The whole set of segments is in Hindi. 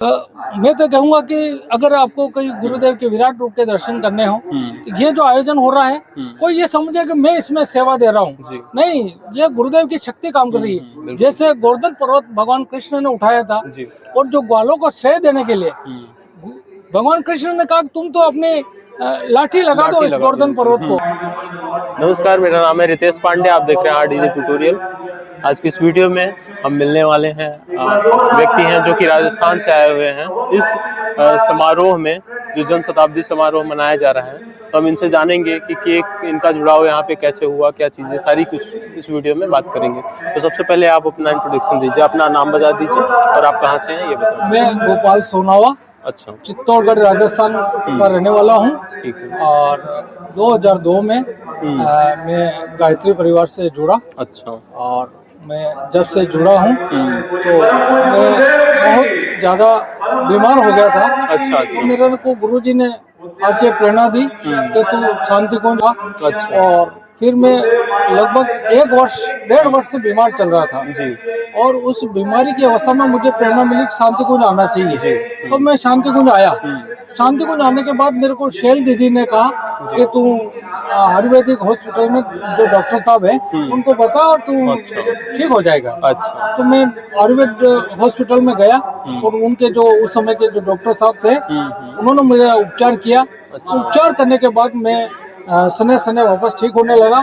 मैं तो कहूँगा कि अगर आपको कहीं गुरुदेव के विराट रूप के दर्शन करने हो तो ये जो आयोजन हो रहा है कोई ये समझे कि मैं इसमें सेवा दे रहा हूँ, नहीं, ये गुरुदेव की शक्ति काम कर रही है। जैसे गोवर्धन पर्वत भगवान कृष्ण ने उठाया था और जो ग्वालों को श्रेय देने के लिए भगवान कृष्ण ने कहा तुम तो अपनी लाठी लगा दो इस गोवर्धन पर्वत को। नमस्कार, मेरा नाम है रितेश पांडे, आप देख रहे हैं आरडीजे ट्यूटोरियल। आज की इस वीडियो में हम मिलने वाले हैं व्यक्ति हैं जो कि राजस्थान से आए हुए हैं इस समारोह में, जो जन शताब्दी समारोह मनाया जा रहा है। तो हम इनसे जानेंगे कि इनका जुड़ाव यहाँ पे कैसे हुआ, क्या चीज़ें, सारी कुछ इस वीडियो में बात करेंगे। तो सबसे पहले आप अपना इंट्रोडक्शन दीजिए, अपना नाम बता दीजिए और आप कहाँ से हैं ये बताइए। मैं गोपाल सोनावा, अच्छा, चित्तौड़गढ़ राजस्थान का रहने वाला हूँ और 2002 में मैं गायत्री परिवार से जुड़ा। अच्छा, और मैं जब से जुड़ा हूँ तो मैं बहुत ज़्यादा बीमार हो गया था। अच्छा, तो मेरे को गुरुजी ने आके प्रेरणा दी कि तू शांति कुंज आ। अच्छा, और फिर मैं लगभग 1-1.5 वर्ष से बीमार चल रहा था जी। और उस बीमारी की अवस्था में मुझे प्रेरणा मिली कि शांति कुंज आना चाहिए। तो मैं शांति कुंज आया। शांति कुंज आने के बाद मेरे को शैल दीदी ने कहा कि तू आयुर्वेदिक हॉस्पिटल में जो डॉक्टर साहब हैं उनको बता और तू ठीक हो जाएगा। अच्छा, तो मैं आयुर्वेद हॉस्पिटल में गया और उनके जो उस समय के जो डॉक्टर साहब थे उन्होंने मुझे उपचार किया। उपचार करने के बाद मैं सने सने वापस ठीक होने लगा।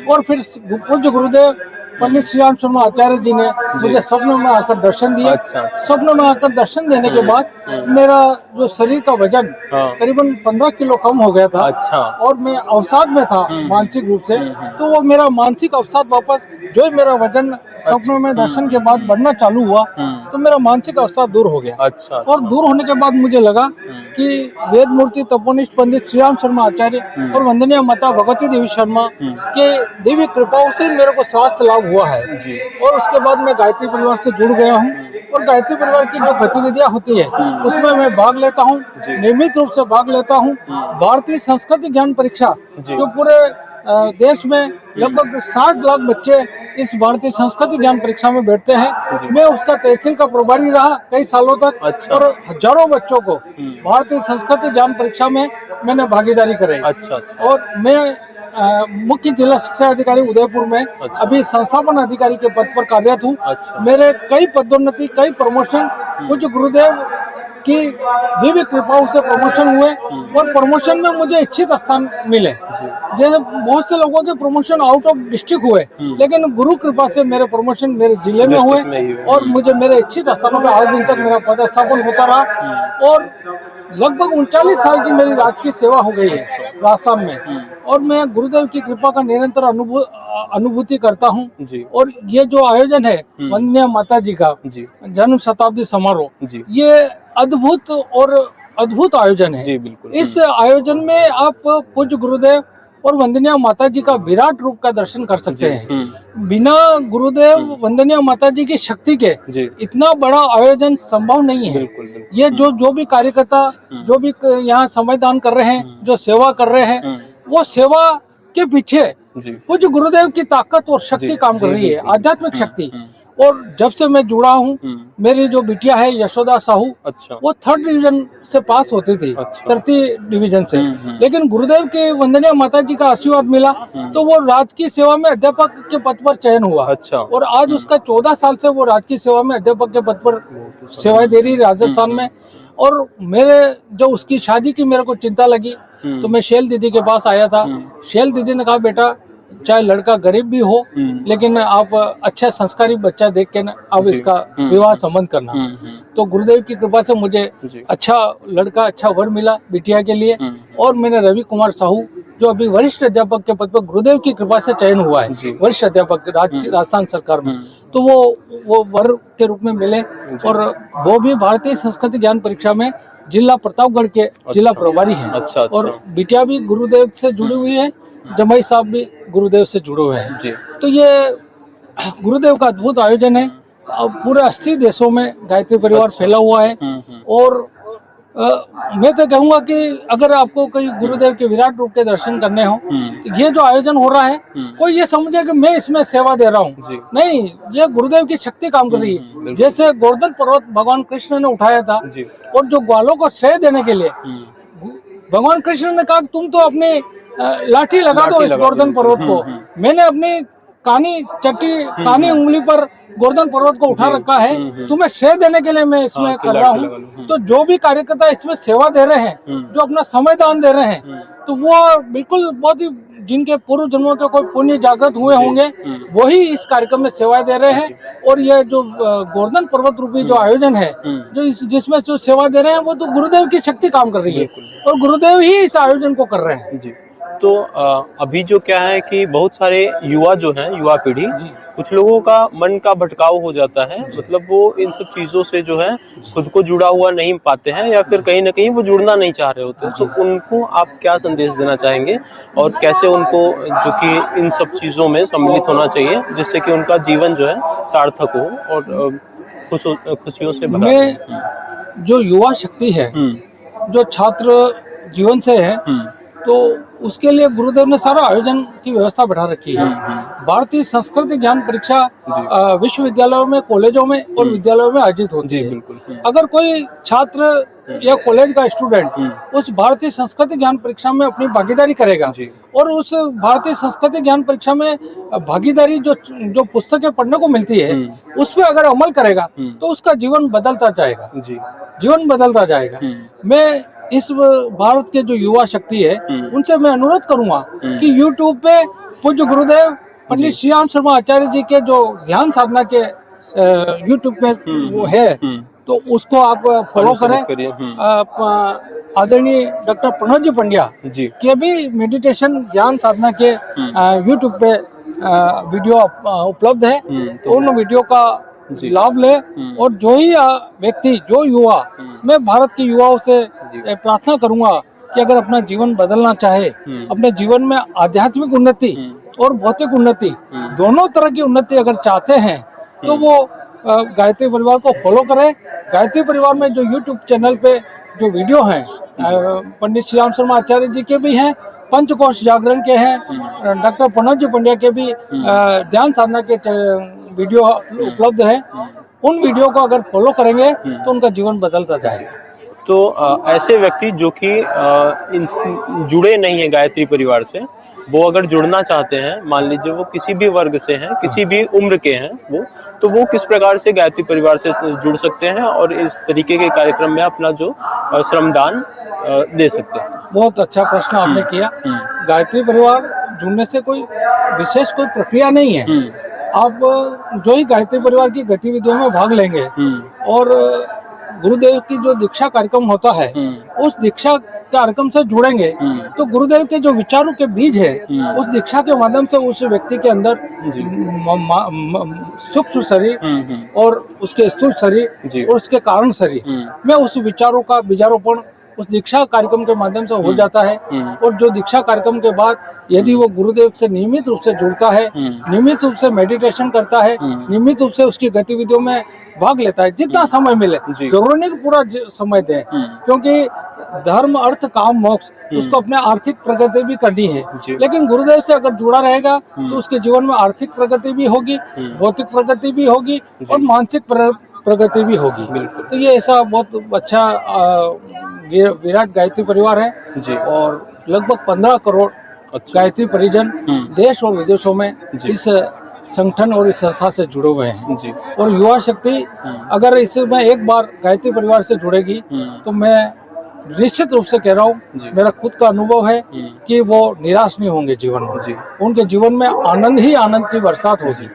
और फिर पूज्य गुरुदेव पंडित श्री राम शर्मा आचार्य जी ने मुझे स्वप्न में आकर दर्शन दिए। स्वप्न में आकर दर्शन देने के बाद मेरा जो शरीर का वजन करीबन 15 किलो कम हो गया था। अच्छा, और मैं अवसाद में था मानसिक रूप से। तो वो मेरा मानसिक अवसाद वापस, जो मेरा वजन स्वप्न में दर्शन के बाद बढ़ना चालू हुआ तो मेरा मानसिक अवसाद दूर हो गया। अच्छा, और दूर होने के बाद मुझे लगा कि वेद मूर्ति तपोनिष्ठ पंडित श्री राम शर्मा आचार्य और वंदनीय माता भगवती देवी शर्मा के देवी कृपाओं से मेरे को स्वास्थ्य लाभ हुआ है। और उसके बाद मैं गायत्री परिवार से जुड़ गया हूँ और गायत्री परिवार की जो गतिविधियाँ होती है उसमें मैं भाग लेता हूँ, नियमित रूप से भाग लेता हूँ। भारतीय संस्कृति ज्ञान परीक्षा जो पूरे देश में लगभग 60 लाख बच्चे इस भारतीय संस्कृति ज्ञान परीक्षा में बैठते हैं। मैं उसका तहसील का प्रभारी रहा कई सालों तक। अच्छा। और हजारों बच्चों को भारतीय संस्कृति ज्ञान परीक्षा में मैंने भागीदारी कराई। अच्छा। और मैं मुख्य जिला शिक्षा अधिकारी उदयपुर में अभी संस्थापन अधिकारी के पद पर कार्यरत हूँ। मेरे कई पदोन्नति, कई प्रमोशन कुछ गुरुदेव की दिव्य कृपाओं से प्रमोशन हुए और प्रमोशन में मुझे इच्छित स्थान मिले। जैसे बहुत से लोगों के प्रमोशन आउट ऑफ डिस्ट्रिक्ट हुए, लेकिन गुरु कृपा से मेरे प्रमोशन मेरे जिले में हुए और मुझे मेरे इच्छित स्थानों पर आज दिन तक मेरा पदस्थापन होता रहा। और लगभग 39 साल की मेरी राजकीय सेवा हो गई है राजस्थान में। और मैं गुरुदेव की कृपा का निरंतर अनुभूति करता हूँ। और ये जो आयोजन है वंदनीय माता जी का जन्म शताब्दी समारोह, ये अद्भुत आयोजन है। जी, बिल्कुल। इस आयोजन में आप पूज्य गुरुदेव और वंदनीय माता जी का विराट रूप का दर्शन कर सकते हैं। बिना गुरुदेव वंदनीय माता जी की शक्ति के इतना बड़ा आयोजन संभव नहीं है। ये जो भी कार्यकर्ता जो भी यहाँ समयदान कर रहे हैं, जो सेवा कर रहे हैं, वो सेवा के पीछे पूज्य गुरुदेव की ताकत और शक्ति काम कर रही है, आध्यात्मिक शक्ति। और जब से मैं जुड़ा हूँ, मेरी जो बिटिया है यशोदा साहू, वो 3rd डिवीजन से पास होती थी, 3rd डिवीजन से। लेकिन गुरुदेव के वंदनीय माता जी का आशीर्वाद मिला तो वो राजकीय सेवा में अध्यापक के पद पर चयन हुआ। और आज उसका 14 साल से वो राजकीय सेवा में अध्यापक के पद पर सेवाएं दे रही है राजस्थान में। और मेरे जो उसकी शादी की मेरे को चिंता लगी तो मैं शैल दीदी के पास आया था। शैल दीदी ने कहा बेटा, चाहे लड़का गरीब भी हो लेकिन आप अच्छा संस्कारी बच्चा देख के ना आप इसका विवाह संबंध करना। तो गुरुदेव की कृपा से मुझे अच्छा लड़का, अच्छा वर मिला बिटिया के लिए। और मैंने रवि कुमार साहू, जो अभी वरिष्ठ अध्यापक के पद पर गुरुदेव की कृपा से चयन हुआ है, वरिष्ठ अध्यापक राजस्थान सरकार में, तो वो वर के रूप में मिले। और वो भी भारतीय संस्कृति ज्ञान परीक्षा में जिला प्रतापगढ़ के जिला प्रभारी हैं। और बिटिया भी गुरुदेव से जुड़ी हुई है, जमाई साहब भी गुरुदेव से जुड़े हुए हैं। तो ये गुरुदेव का अद्भुत आयोजन है। अब पूरे 80 देशों में गायत्री परिवार फैला हुआ है। और मैं तो कहूंगा कि अगर आपको कोई गुरुदेव के विराट रूप के दर्शन करने हो, तो ये जो आयोजन हो रहा है, कोई ये समझे कि मैं इसमें सेवा दे रहा हूँ, नहीं, ये गुरुदेव की शक्ति काम कर रही है। जैसे गोवर्धन पर्वत भगवान कृष्ण ने उठाया था, और जो ग्वालों को श्रेय देने के लिए भगवान कृष्ण ने कहा तुम तो अपनी लाठी लगा दो इस गोवर्धन पर्वत को, मैंने अपनी कानी उंगली पर गोवर्धन पर्वत को उठा रखा है, तुम्हें श्रेय देने के लिए मैं इसमें कर रहा हूँ। तो जो भी कार्यकर्ता इसमें सेवा दे रहे हैं, जो अपना समय दान दे रहे हैं, तो वो बिल्कुल बहुत ही जिनके पूर्व जन्मों के कोई पुण्य जागृत हुए होंगे, वही इस कार्यक्रम में सेवा दे रहे हैं। और ये जो गोवर्धन पर्वत रूपी जो आयोजन है, जो जिसमें जो सेवा दे रहे हैं, वो तो गुरुदेव की शक्ति काम कर रही है, और गुरुदेव ही इस आयोजन को कर रहे हैं। तो अभी जो क्या है कि बहुत सारे युवा जो हैं, युवा पीढ़ी, कुछ लोगों का मन का भटकाव हो जाता है, मतलब वो इन सब चीज़ों से जो है खुद को जुड़ा हुआ नहीं पाते हैं, या फिर कहीं ना कहीं वो जुड़ना नहीं चाह रहे होते। तो उनको आप क्या संदेश देना चाहेंगे, और कैसे उनको जो कि इन सब चीज़ों में सम्मिलित होना चाहिए, जिससे कि उनका जीवन जो है सार्थक हो और खुशियों से भरा? मैं जो युवा शक्ति है, जो छात्र जीवन से है, तो उसके लिए गुरुदेव ने सारा आयोजन की व्यवस्था बैठा रखी है। भारतीय संस्कृति ज्ञान परीक्षा विश्वविद्यालयों में, कॉलेजों में और विद्यालयों में आयोजित होती है। अगर कोई छात्र या कॉलेज का स्टूडेंट उस भारतीय संस्कृति ज्ञान परीक्षा में अपनी भागीदारी करेगा, और उस भारतीय संस्कृति ज्ञान परीक्षा में भागीदारी जो पुस्तकें पढ़ने को मिलती है, उस पर अगर अमल करेगा, तो उसका जीवन बदलता जाएगा, जीवन बदलता जाएगा। मैं इस भारत के जो युवा शक्ति है, उनसे मैं अनुरोध करूंगा कि YouTube पे पूज्य गुरुदेव पंडित श्रीराम शर्मा आचार्य जी के जो ध्यान साधना के YouTube पे वो है, तो उसको आप फॉलो करें। आदरणीय डॉक्टर प्रणव जी पंड्या के भी मेडिटेशन ध्यान साधना के YouTube पे वीडियो उपलब्ध है, तो उन वीडियो का लाभ ले। और जो ही व्यक्ति, जो युवा, मैं भारत के युवाओं से प्रार्थना करूंगा कि अगर अपना जीवन बदलना चाहे, अपने जीवन में आध्यात्मिक उन्नति और भौतिक उन्नति, दोनों तरह की उन्नति अगर चाहते हैं, तो वो गायत्री परिवार को फॉलो करें। गायत्री परिवार में जो YouTube चैनल पे जो वीडियो हैं, पंडित श्रीराम शर्मा आचार्य जी के भी हैं, पंचकोश जागरण के हैं, डॉक्टर प्रणव जी पंड्या के भी ध्यान साधना के वीडियो उपलब्ध है। उन वीडियो को अगर फॉलो करेंगे तो उनका जीवन बदलता जाएगा। तो ऐसे व्यक्ति जो कि जुड़े नहीं है गायत्री परिवार से, वो अगर जुड़ना चाहते हैं, मान लीजिए वो किसी भी वर्ग से हैं, किसी भी उम्र के हैं, वो किस प्रकार से गायत्री परिवार से जुड़ सकते हैं और इस तरीके के कार्यक्रम में अपना जो श्रमदान दे सकते हैं? बहुत अच्छा प्रश्न आपने किया। गायत्री परिवार जुड़ने से कोई विशेष कोई प्रक्रिया नहीं है। आप जो ही गायत्री परिवार की गतिविधियों में भाग लेंगे और गुरुदेव की जो दीक्षा कार्यक्रम होता है, उस दीक्षा कार्यक्रम से जुड़ेंगे, तो गुरुदेव के जो विचारों के बीज है, उस दीक्षा के माध्यम से उस व्यक्ति के अंदर सूक्ष्म शरीर और उसके स्थूल शरीर और उसके कारण शरीर में उस विचारों का बीजारोपण उस दीक्षा कार्यक्रम के माध्यम से हो जाता है। और जो दीक्षा कार्यक्रम के बाद यदि वो गुरुदेव से नियमित रूप से जुड़ता है, नियमित रूप से मेडिटेशन करता है, नियमित रूप से उसकी गतिविधियों में भाग लेता है, जितना समय मिले, जरूरी नहीं कि पूरा समय दे, क्योंकि धर्म, अर्थ, काम, मोक्ष, उसको अपने आर्थिक प्रगति भी करनी है। लेकिन गुरुदेव से अगर जुड़ा रहेगा तो उसके जीवन में आर्थिक प्रगति भी होगी, भौतिक प्रगति भी होगी और मानसिक प्रगति भी होगी। तो ये ऐसा बहुत अच्छा विराट गायत्री परिवार है और लगभग 15 करोड़ गायत्री परिजन देश और विदेशों में इस संगठन और इस संस्था से जुड़े हुए हैं। और युवा शक्ति अगर इसमें एक बार गायत्री परिवार से जुड़ेगी, तो मैं निश्चित रूप से कह रहा हूँ, मेरा खुद का अनुभव है कि वो निराश नहीं होंगे जीवन में। उनके जीवन में आनंद ही आनंद की बरसात होगी।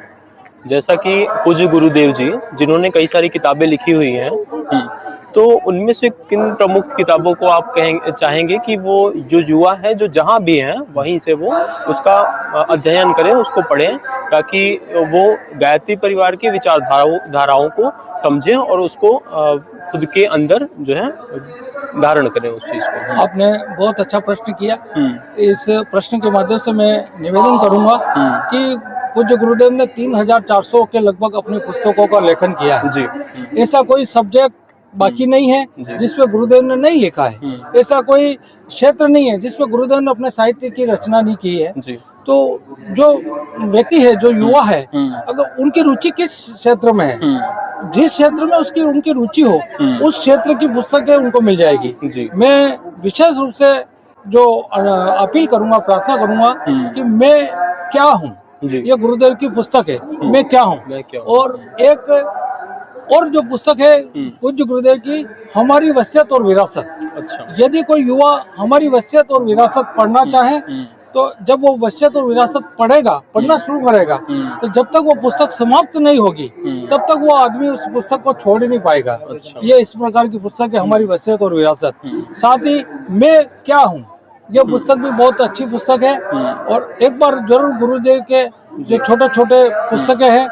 जैसा कि पूज्य गुरुदेव जी, जिन्होंने कई सारी किताबें लिखी हुई हैं, तो उनमें से किन प्रमुख किताबों को आप चाहेंगे कि वो जो युवा है, जो जहाँ भी हैं वहीं से वो उसका अध्ययन करें, उसको पढ़ें, ताकि वो गायत्री परिवार की विचारधाराओं को समझें और उसको खुद के अंदर जो है धारण करें उस चीज को? आपने बहुत अच्छा प्रश्न किया। इस प्रश्न के माध्यम से मैं निवेदन करूंगा कि पूज्य गुरुदेव ने 3400 के लगभग अपनी पुस्तकों का लेखन किया है। ऐसा कोई सब्जेक्ट बाकी नहीं है जिसपे गुरुदेव ने नहीं लिखा है। ऐसा कोई क्षेत्र नहीं है जिसपे गुरुदेव ने अपने साहित्य की रचना नहीं की है। तो जो व्यक्ति है, जो युवा है, अगर उनकी रुचि किस क्षेत्र में है, जिस क्षेत्र में उनकी रुचि हो, उस क्षेत्र की पुस्तकें उनको मिल जाएगी। मैं विशेष रूप से जो अपील करूंगा, प्रार्थना करूंगा कि मैं क्या हूँ, ये गुरुदेव की पुस्तक है, मैं क्या हूँ। और एक और जो पुस्तक है पूज्य गुरुदेव की, हमारी वसीयत और विरासत। अच्छा। यदि कोई युवा हमारी वसीयत और विरासत पढ़ना चाहे, तो जब वो वसीयत और विरासत पढ़ना शुरू करेगा, तो जब तक वो पुस्तक समाप्त नहीं होगी, तब तक वो आदमी उस पुस्तक को छोड़ ही नहीं पाएगा। अच्छा। ये इस प्रकार की पुस्तक है, हमारी वसीयत और विरासत। साथ ही मैं क्या हूँ, ये पुस्तक भी बहुत अच्छी पुस्तक है। और एक बार जरूर गुरुदेव के जो छोटे छोटे पुस्तकें हैं,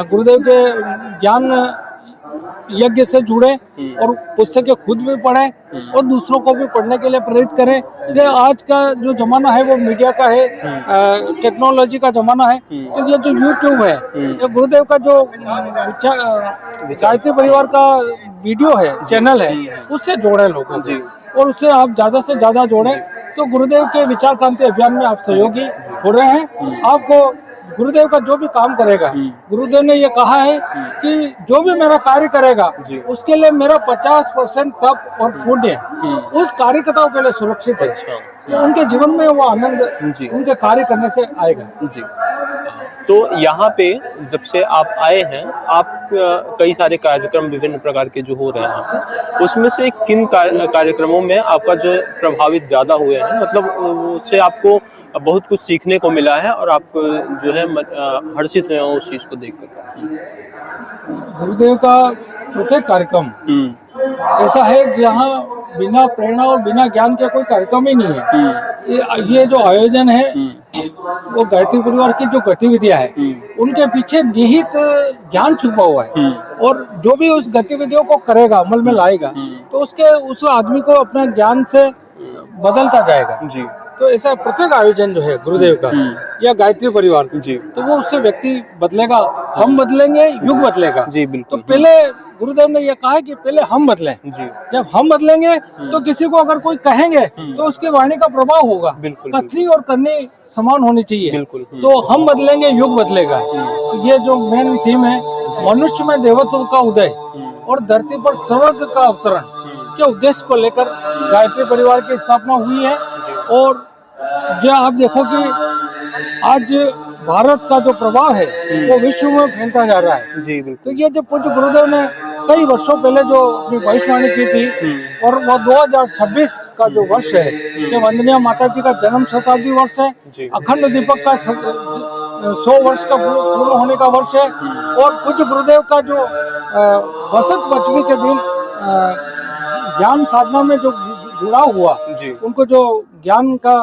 गुरुदेव के ज्ञान यज्ञ से जुड़े और पुस्तकें खुद भी पढ़ें और दूसरों को भी पढ़ने के लिए प्रेरित करें। ये आज का जो जमाना है वो मीडिया का है, टेक्नोलॉजी का जमाना है। तो ये जो यूट्यूब है, ये गुरुदेव का जो गायत्री परिवार का वीडियो है, चैनल है, उससे जोड़े लोगों को, और उससे आप ज्यादा से ज्यादा जोड़ें। तो गुरुदेव के विचार क्रांति अभियान में आप सहयोगी हो रहे हैं। आपको गुरुदेव का जो भी काम करेगा, गुरुदेव ने ये कहा है कि जो भी मेरा कार्य करेगा उसके लिए मेरा 50% तप और पुण्य उस कार्यकर्ताओं के लिए सुरक्षित है। तो उनके जीवन में वो आनंद उनके कार्य करने से आएगा। जी। तो यहाँ पे जब से आप आए हैं, आप कई सारे कार्यक्रम विभिन्न प्रकार के जो हो रहे हैं, उसमें से किन कार्यक्रमों में आपका जो प्रभावित ज्यादा हुए हैं, मतलब उससे आपको बहुत कुछ सीखने को मिला है और आप जो है हर्षित हैं उस चीज को देखकर? गुरुदेव का प्रत्येक कार्यक्रम ऐसा है जहाँ बिना प्रेरणा और बिना ज्ञान के कोई कार्यक्रम ही नहीं है। ये जो आयोजन है वो गायत्री परिवार की जो गतिविधियां है, उनके पीछे निहित ज्ञान छुपा हुआ है। और जो भी उस गतिविधियों को करेगा, अमल में लाएगा, तो उस आदमी को अपने ज्ञान से बदलता जाएगा। जी। तो ऐसा प्रत्येक आयोजन जो है गुरुदेव का या गायत्री परिवार जी, तो वो उससे व्यक्ति बदलेगा, हम बदलेंगे, युग बदलेगा। जी बिल्कुल। तो पहले गुरुदेव ने ये कहा है कि पहले हम बदलें। जी। जब हम बदलेंगे तो किसी को अगर कोई कहेंगे तो उसकी वाणी का प्रभाव होगा। बिल्कुल। कथनी और करनी समान होनी चाहिए। बिल्कुल। तो हम बदलेंगे, युग बदलेगा। तो ये जो मेन थीम है, मनुष्य में देवत्व का उदय और धरती पर स्वर्ग का अवतरण के उद्देश्य को लेकर गायत्री परिवार की स्थापना हुई है। और जो आप देखो कि आज भारत का जो प्रभाव है वो विश्व में फैलता जा रहा है। जी बिल्कुल। तो ये जो पूज्य गुरुदेव ने कई वर्षों पहले जो अपनी भविष्यवाणी की थी, और वो 2026 का जो वर्ष है, ये वंदनीय माता जी का जन्म शताब्दी वर्ष है, अखंड दीपक का 100 वर्ष का पूर्ण होने का वर्ष है। और पूज्य गुरुदेव का जो बसंत पंचमी के दिन ज्ञान साधना में जो जुड़ा हुआ, उनको जो ज्ञान का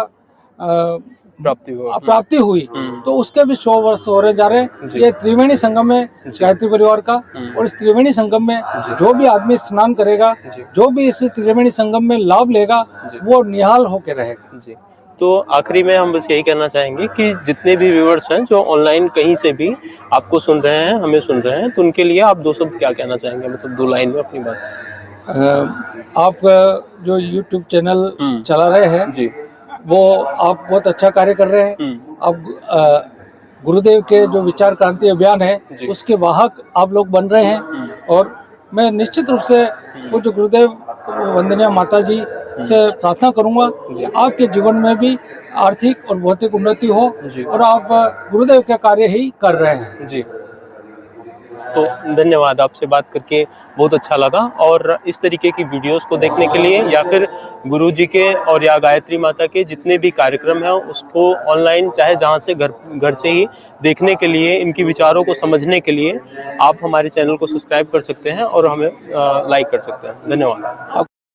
प्राप्ति हुई, तो उसके भी 100 वर्ष हो रहे जा रहे हैं। ये त्रिवेणी संगम है गायत्री परिवार का, और इस त्रिवेणी संगम में जो भी आदमी स्नान करेगा, जो भी इस त्रिवेणी संगम में लाभ लेगा, वो निहाल होके रहेगा। जी। तो आखिरी में हम बस यही कहना चाहेंगे कि जितने भी व्यूअर्स हैं जो ऑनलाइन कहीं से भी आपको सुन रहे हैं, हमें सुन रहे हैं, तो उनके लिए आप 2 शब्द क्या कहना चाहेंगे, मतलब 2 लाइन में अपनी बात। आप जो YouTube चैनल चला रहे हैं जी, वो आप बहुत अच्छा कार्य कर रहे हैं। आप गुरुदेव के जो विचार क्रांति अभियान है उसके वाहक आप लोग बन रहे हैं। और मैं निश्चित रूप से पूज्य गुरुदेव वंदनीय माता जी से प्रार्थना करूंगा कि आपके जीवन में भी आर्थिक और भौतिक उन्नति हो, और आप गुरुदेव के कार्य ही कर रहे हैं। जी। तो धन्यवाद, आपसे बात करके बहुत अच्छा लगा। और इस तरीके की वीडियोस को देखने के लिए, या फिर गुरुजी के और या गायत्री माता के जितने भी कार्यक्रम हैं उसको ऑनलाइन चाहे जहां से घर से ही देखने के लिए, इनकी विचारों को समझने के लिए आप हमारे चैनल को सब्सक्राइब कर सकते हैं और हमें लाइक कर सकते हैं। धन्यवाद।